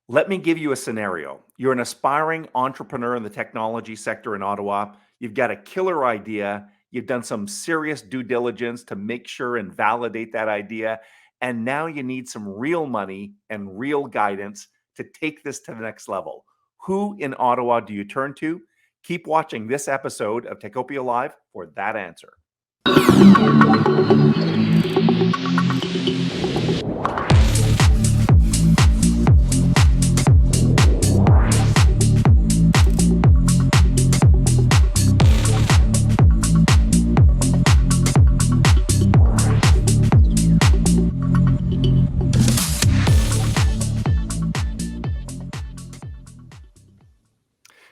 Let me give you a scenario. You're an aspiring entrepreneur in the technology sector in Ottawa. You've got a killer idea. You've done some serious due diligence to make sure and validate that idea. And now you need some real money and real guidance to take this to the next level. Who in Ottawa do you turn to? Keep watching this episode of Techopia Live for that answer.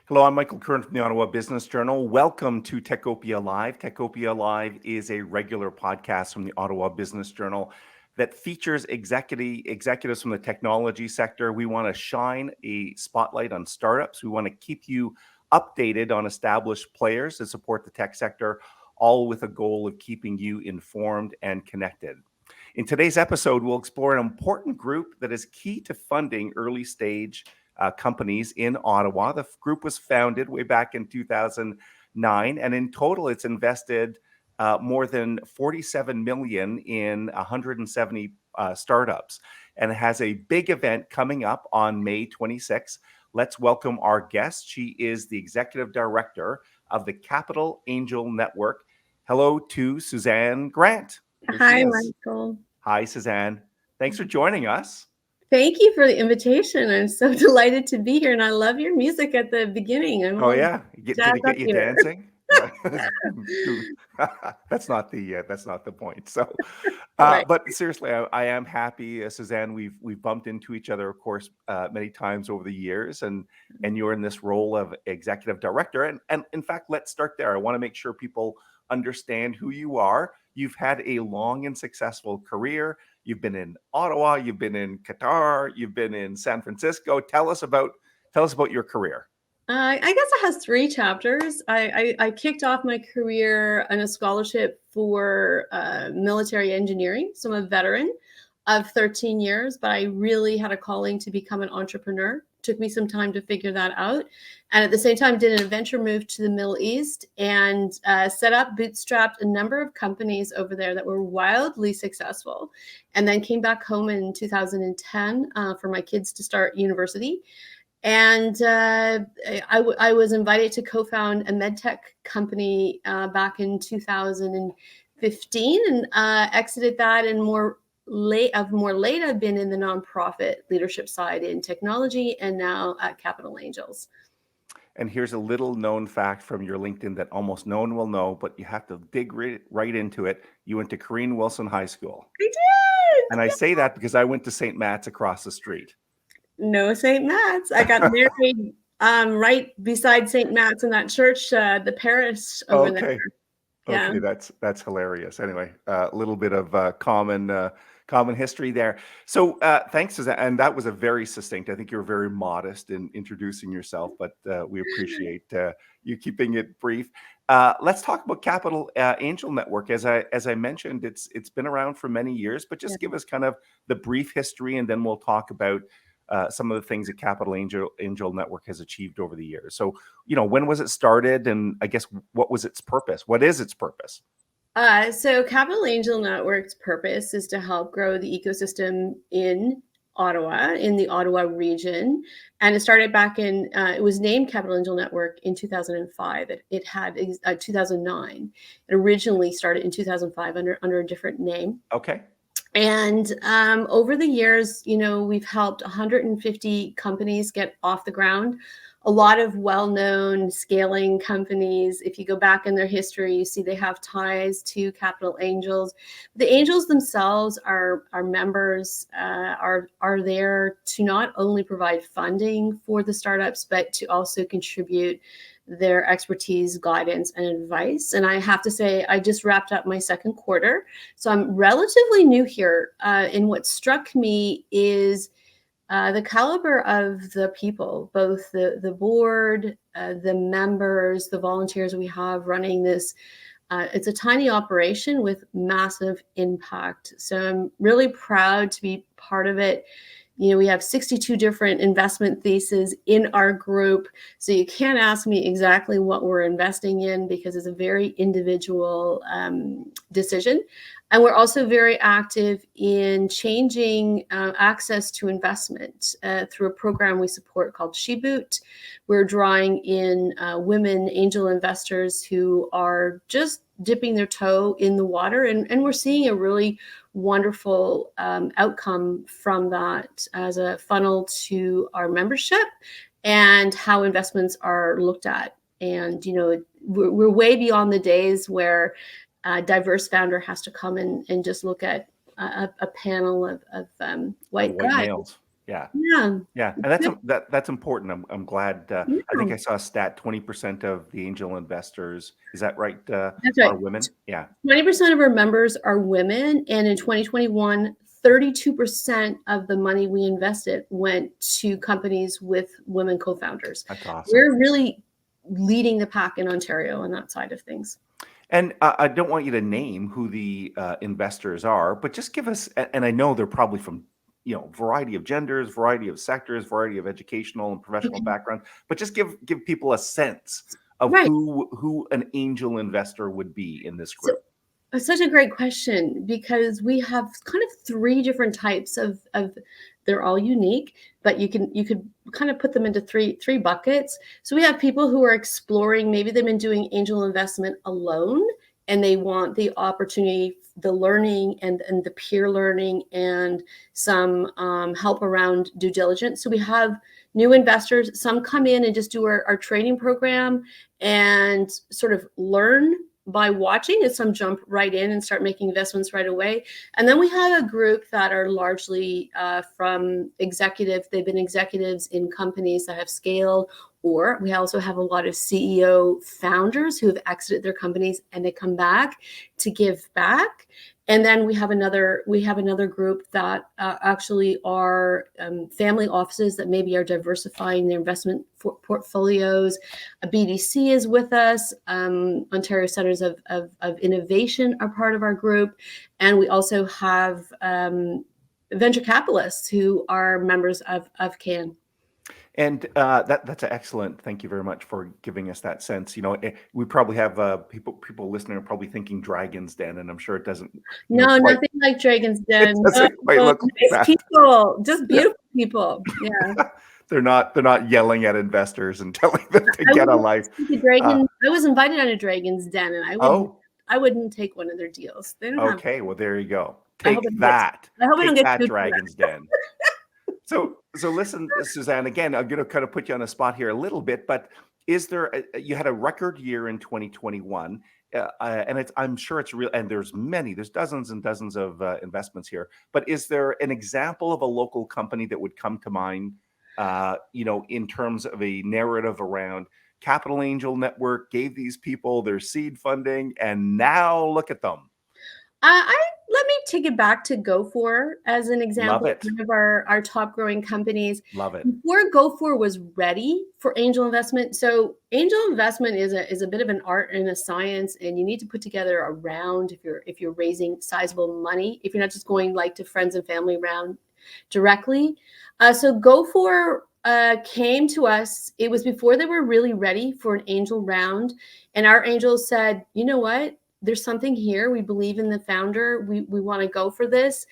Hello, I'm Michael Curran from the Ottawa Business Journal. Welcome to Techopia Live. Techopia Live is a regular podcast from the Ottawa Business Journal that features executives from the technology sector. We want to shine a spotlight on startups. We want to keep you updated on established players that support the tech sector, all with a goal of keeping you informed and connected. In today's episode, we'll explore an important group that is key to funding early stage companies in Ottawa. The group was founded way back in 2009, and in total, it's invested more than 47 million in 170 startups, and has a big event coming up on May 26th. Let's welcome our guest. She is the executive director of the Capital Angel Network. Hello to Suzanne Grant. Hi, Michael. Hi, Suzanne. Thanks for joining us. Thank you for the invitation. I'm so delighted to be here, and I love your music at the beginning. Did it get you dancing? That's not the point. So, Right. But seriously, I am happy, Suzanne. We've bumped into each other, of course, many times over the years, and you're in this role of executive director. And in fact, let's start there. I want to make sure people understand who you are. You've had a long and successful career. You've been in Ottawa, you've been in Qatar, you've been in San Francisco. Tell us about your career. I guess it has three chapters. I kicked off my career on a scholarship for military engineering. So I'm a veteran of 13 years, but I really had a calling to become an entrepreneur. Took me some time to figure that out. And at the same time, did an adventure move to the Middle East and set up, bootstrapped a number of companies over there that were wildly successful. And then came back home in 2010 for my kids to start university. And I was invited to co-found a medtech company back in 2015 and exited that. And more late, I've been in the nonprofit leadership side in technology and now at Capital Angels. And here's a little known fact from your LinkedIn that almost no one will know, but you have to dig right into it. You went to Corrine Wilson High School. I did. And I say that because I went to St. Matt's across the street. No St. Matt's. I got married right beside St. Matt's in that church, the parish over there. Yeah. Okay, that's hilarious. Anyway, a little bit of common history there. So thanks, Suzanne. And that was a very succinct. I think you're very modest in introducing yourself, but we appreciate you keeping it brief. Let's talk about Capital Angel Network. As I mentioned, it's been around for many years, but just give us kind of the brief history, and then we'll talk about some of the things that Capital Angel Network has achieved over the years. So, when was it started? And I guess, what was its purpose? What is its purpose? So Capital Angel Network's purpose is to help grow the ecosystem in Ottawa, in the Ottawa region. And it started back in, it was named Capital Angel Network in 2005. It had 2009. It originally started in 2005 under a different name. Okay. And over the years, we've helped 150 companies get off the ground. A lot of well-known scaling companies. If you go back in their history, you see they have ties to Capital Angels. The angels themselves are members, are there to not only provide funding for the startups, but to also contribute their expertise, guidance, and advice. And I have to say, I just wrapped up my second quarter. So I'm relatively new here. And what struck me is the caliber of the people, both the board, the members, the volunteers we have running this. It's a tiny operation with massive impact. So I'm really proud to be part of it. We have 62 different investment theses in our group. So you can't ask me exactly what we're investing in because it's a very individual decision. And we're also very active in changing access to investment through a program we support called SheBoot. We're drawing in women angel investors who are just dipping their toe in the water. And we're seeing a really wonderful outcome from that as a funnel to our membership and how investments are looked at. And, we're way beyond the days where a diverse founder has to come in and just look at a panel of white guys. males. Yeah. And that's important. I'm glad. I think I saw a stat: 20% of the angel investors. Is that right? That's right. Are women. Yeah. 20% of our members are women, and in 2021, 32% of the money we invested went to companies with women co-founders. That's awesome. We're really leading the pack in Ontario on that side of things. And I don't want you to name who the investors are, but just give us. And I know they're probably from variety of genders, variety of sectors, variety of educational and professional backgrounds, but just give people a sense of who an angel investor would be in this group. So, such a great question, because we have kind of three different types of they're all unique, but you could kind of put them into three buckets. So we have people who are exploring, maybe they've been doing angel investment alone and they want the opportunity, the learning and the peer learning and some help around due diligence. So we have new investors. Some come in and just do our training program and sort of learn by watching, and some jump right in and start making investments right away. And then we have a group that are largely from executive. They've been executives in companies that have scaled, or we also have a lot of CEO founders who have exited their companies and they come back to give back. And then we have another group that actually are family offices that maybe are diversifying their investment portfolios. A BDC is with us. Ontario Centers of Innovation are part of our group. And we also have venture capitalists who are members of CAN. And that's excellent. Thank you very much for giving us that sense. We probably have people listening are probably thinking Dragon's Den, and I'm sure it doesn't. No, nothing like Dragon's Den. It doesn't quite look like nice people, just beautiful people. Yeah. They're not yelling at investors and telling them to get a life. I was invited on a Dragon's Den, and I wouldn't take one of their deals. They don't okay, well there you go. Take that. I hope I don't get Dragon's Den. So listen, Suzanne, again, I'm going to kind of put you on the spot here a little bit, but you had a record year in 2021, and I'm sure it's real, and there's dozens and dozens of investments here, but is there an example of a local company that would come to mind, in terms of a narrative around Capital Angel Network gave these people their seed funding, and now look at them? Let me take it back to GoFor as an example. Love it. One of our top growing companies. Love it. Before GoFor was ready for angel investment. So angel investment is a bit of an art and a science, and you need to put together a round if you're raising sizable money, if you're not just going like to friends and family round directly. So GoFor came to us. It was before they were really ready for an angel round, and our angels said, you know what? There's something here. We believe in the founder. We want to go for this.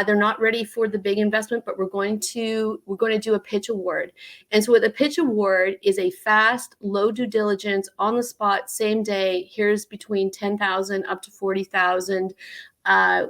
They're not ready for the big investment, but we're going to do a pitch award. And so what the pitch award is a fast, low due diligence, on the spot, same day. Here's between 10,000 up to 40,000.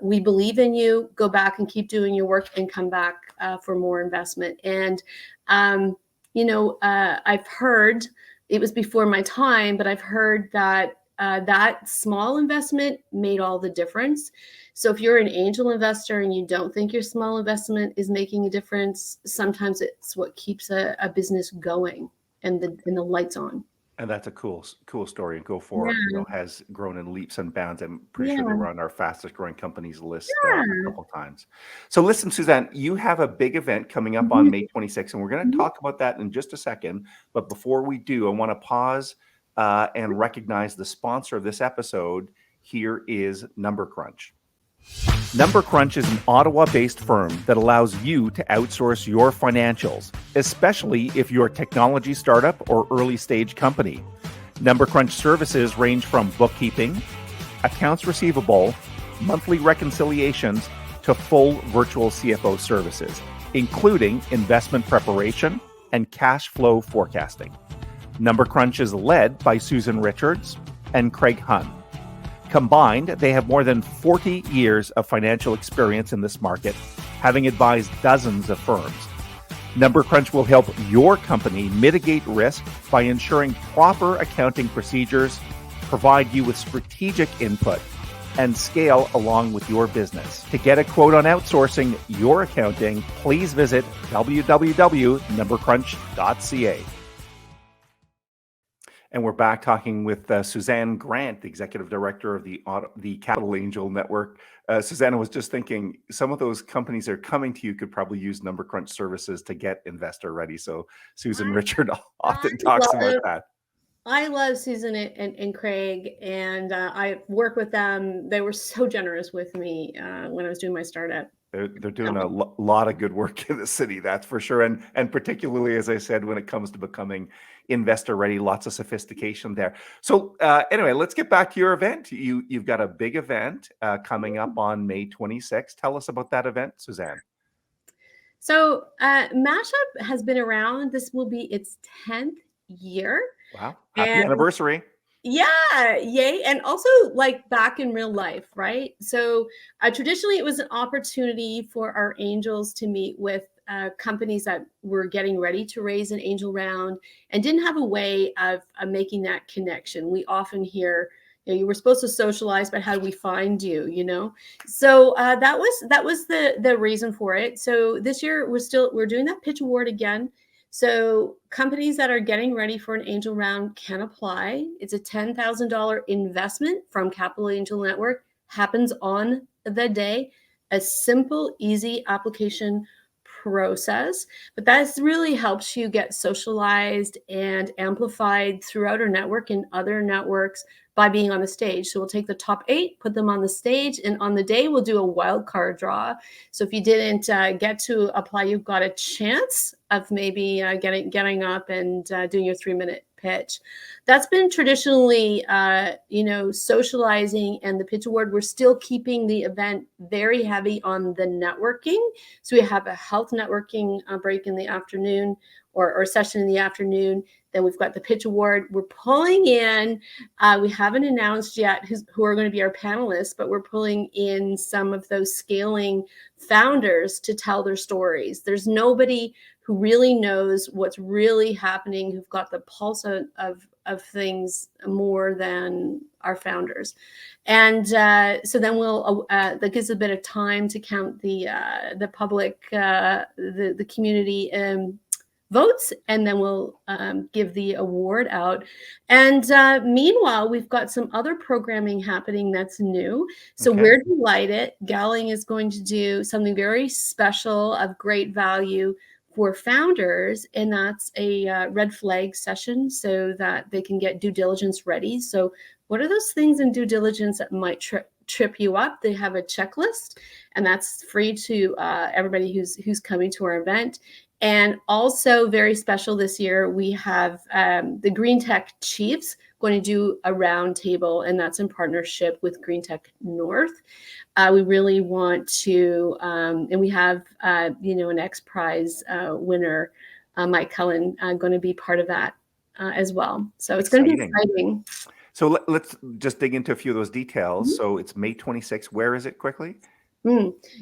We believe in you. Go back and keep doing your work and come back for more investment. And I've heard, it was before my time, but I've heard that that small investment made all the difference. So if you're an angel investor and you don't think your small investment is making a difference, sometimes it's what keeps a business going and the lights on. And that's a cool story. And GoFor has grown in leaps and bounds. I'm pretty sure they were on our fastest growing companies list a couple times. So listen, Suzanne, you have a big event coming up on May 26th, and we're going to talk about that in just a second. But before we do, I want to pause and recognize the sponsor of this episode. Here is Number Crunch. Number Crunch is an Ottawa-based firm that allows you to outsource your financials, especially if you're a technology startup or early-stage company. Number Crunch services range from bookkeeping, accounts receivable, monthly reconciliations, to full virtual CFO services, including investment preparation and cash flow forecasting. Number Crunch is led by Susan Richards and Craig Hunn. Combined, they have more than 40 years of financial experience in this market, having advised dozens of firms. Number Crunch will help your company mitigate risk by ensuring proper accounting procedures, provide you with strategic input, and scale along with your business. To get a quote on outsourcing your accounting, please visit www.numbercrunch.ca. And we're back talking with Suzanne Grant, the Executive Director of the Capital Angel Network. Suzanne, I was just thinking, some of those companies that are coming to you could probably use Number Crunch services to get investor ready. So Susan Richard often talks about that. I love Susan and Craig, and I work with them. They were so generous with me when I was doing my startup. They're doing a lot of good work in the city, that's for sure. And particularly, as I said, when it comes to becoming investor ready, lots of sophistication there. So anyway, let's get back to your event. You've got a big event coming up on May 26th. Tell us about that event, Suzanne. So Mashup has been around. This will be its 10th year. Wow. Happy anniversary. Yeah, yay. And also like back in real life, right? So traditionally it was an opportunity for our angels to meet with companies that were getting ready to raise an angel round and didn't have a way of making that connection. We often hear, you were supposed to socialize, but how do we find you, So that was the reason for it. So this year we're doing that pitch award again. So companies that are getting ready for an angel round can apply. It's a $10,000 investment from Capital Angel Network, happens on the day, a simple, easy application process, but that really helps you get socialized and amplified throughout our network and other networks by being on the stage. So we'll take the top 8, put them on the stage, and on the day we'll do a wild card draw. So if you didn't get to apply, you've got a chance of maybe getting up and doing your 3-minute pitch. That's been traditionally, socializing, and the pitch award. We're still keeping the event very heavy on the networking. So we have a health networking break in the afternoon or session in the afternoon. Then we've got the pitch award. We're pulling in, we haven't announced yet who are going to be our panelists, but we're pulling in some of those scaling founders to tell their stories. There's nobody who really knows what's really happening, who've got the pulse of things more than our founders. And so then that gives a bit of time to count the public, the community votes, and then we'll give the award out. And meanwhile, we've got some other programming happening that's new. So we're delighted. Gowling is going to do something very special of great value for founders, and that's a red flag session so that they can get due diligence ready. So what are those things in due diligence that might trip you up? They have a checklist, and that's free to everybody who's coming to our event. And also very special this year, we have the Green Tech Chiefs going to do a round table, and that's in partnership with Green Tech North. We really want to, and we have, an X Prize winner, Mike Curran, going to be part of that as well. So it's going to be exciting. So let's just dig into a few of those details. Mm-hmm. So it's May 26th. Where is it quickly?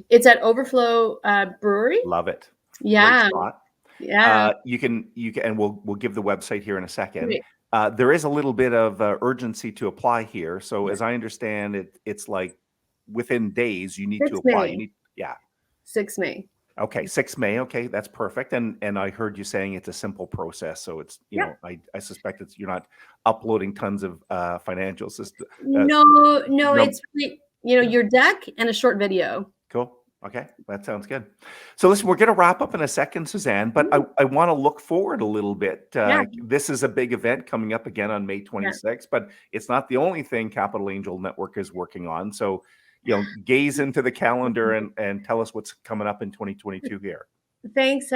It's at Overflow Brewery. Love it. Yeah. Great spot. Yeah. You can, and we'll give the website here in a second. Right. There is a little bit of urgency to apply here. So as I understand it, it's like within days you need to apply. May. You need, 6 May. Okay, 6 May. Okay, that's perfect. And I heard you saying it's a simple process. So it's, know, I suspect you're not uploading tons of financial system. No, it's really, your deck and a short video. Cool. Okay, that sounds good. So listen, we're going to wrap up in a second, Suzanne, but I want to look forward a little bit. This is a big event coming up again on May 26th, but it's not the only thing Capital Angel Network is working on. So gaze into the calendar and tell us what's coming up in 2022 here. Thanks,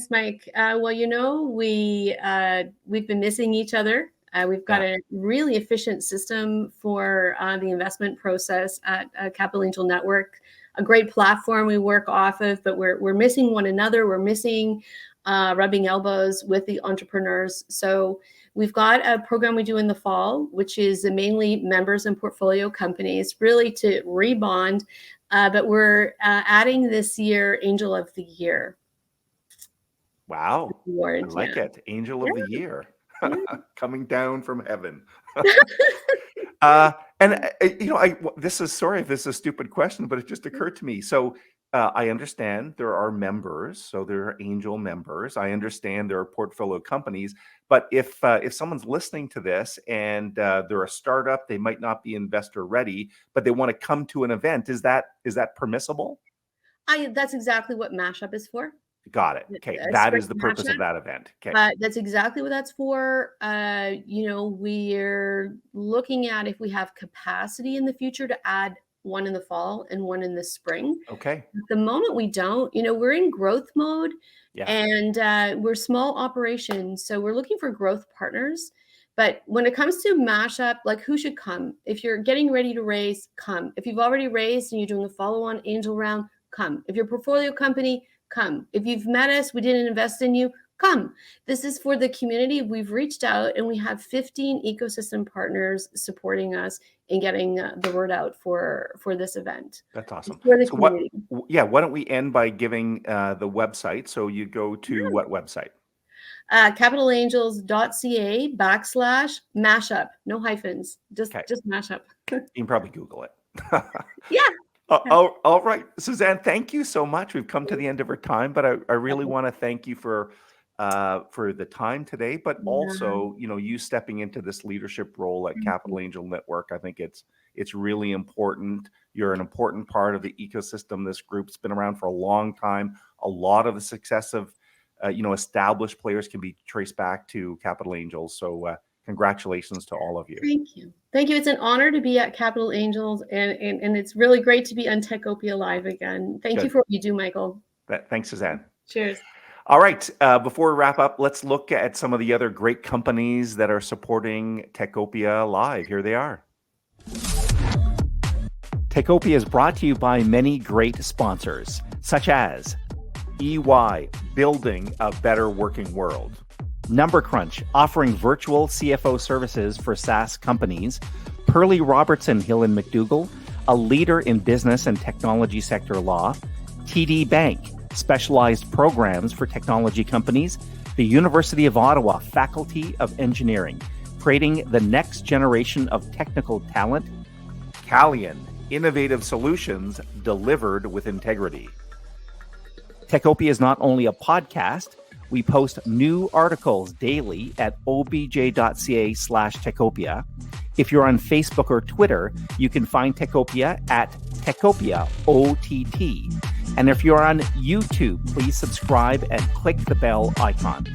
Mike. Well, we've been missing each other. We've got a really efficient system for the investment process at Capital Angel Network, a great platform we work off of, but we're missing one another. We're missing rubbing elbows with the entrepreneurs. So we've got a program we do in the fall, which is mainly members and portfolio companies, really to rebond. But we're adding this year Angel of the Year. Wow. Award, I like it. Angel of the Year. Coming down from heaven. This is, sorry if this is a stupid question, but it just occurred to me. So I understand there are members, so there are angel members. I understand there are portfolio companies, but if someone's listening to this and they're a startup, they might not be investor ready, but they want to come to an event, is that permissible? That's exactly what Mashup is for. Got it. Okay, that is the purpose of that event. Okay, that's exactly what that's for. We're looking at if we have capacity in the future to add one in the fall and one in the spring. Okay. At the moment, we don't. We're in growth mode, and we're small operations, so we're looking for growth partners. But when it comes to Mashup, like, who should come? If you're getting ready to raise, come. If you've already raised and you're doing a follow-on angel round, come. If you're a portfolio company, come. If you've met us, we didn't invest in you, come. This is for the community. We've reached out and we have 15 ecosystem partners supporting us in getting the word out for this event. That's awesome. For the community. Why don't we end by giving the website? So you go to what website? CapitalAngels.ca/mashup. No hyphens, just mashup. You can probably Google it. Yeah. All right, Suzanne, thank you so much. We've come to the end of our time, but I really want to thank you for the time today, but also, you stepping into this leadership role at Capital Angel Network. I think it's really important. You're an important part of the ecosystem. This group's been around for a long time. A lot of the success of established players can be traced back to Capital Angels. So congratulations to all of you. Thank you. It's an honor to be at Capital Angels, and it's really great to be on Techopia Live again. Thank you for what you do, Michael. Thanks, Suzanne. Cheers. All right. Before we wrap up, let's look at some of the other great companies that are supporting Techopia Live. Here they are. Techopia is brought to you by many great sponsors, such as EY, building a better working world. Number Crunch, offering virtual CFO services for SaaS companies. Perley Robertson Hill & McDougall, a leader in business and technology sector law. TD Bank, specialized programs for technology companies. The University of Ottawa Faculty of Engineering, creating the next generation of technical talent. Calian, innovative solutions delivered with integrity. Techopia is not only a podcast. We post new articles daily at obj.ca/Techopia. If you're on Facebook or Twitter, you can find Techopia at Techopia OTT. And if you're on YouTube, please subscribe and click the bell icon.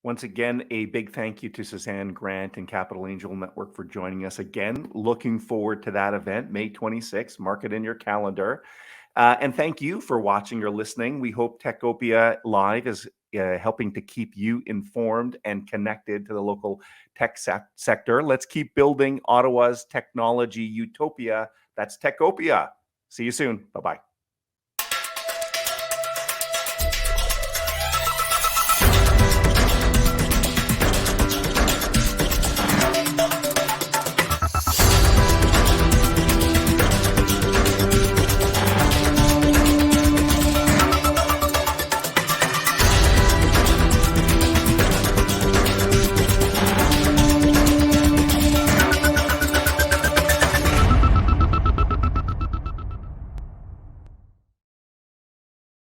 Once again, a big thank you to Suzanne Grant and Capital Angel Network for joining us again. Looking forward to that event, May 26th. Mark it in your calendar. And thank you for watching or listening. We hope Techopia Live is helping to keep you informed and connected to the local tech sector. Let's keep building Ottawa's technology utopia. That's Techopia. See you soon. Bye-bye.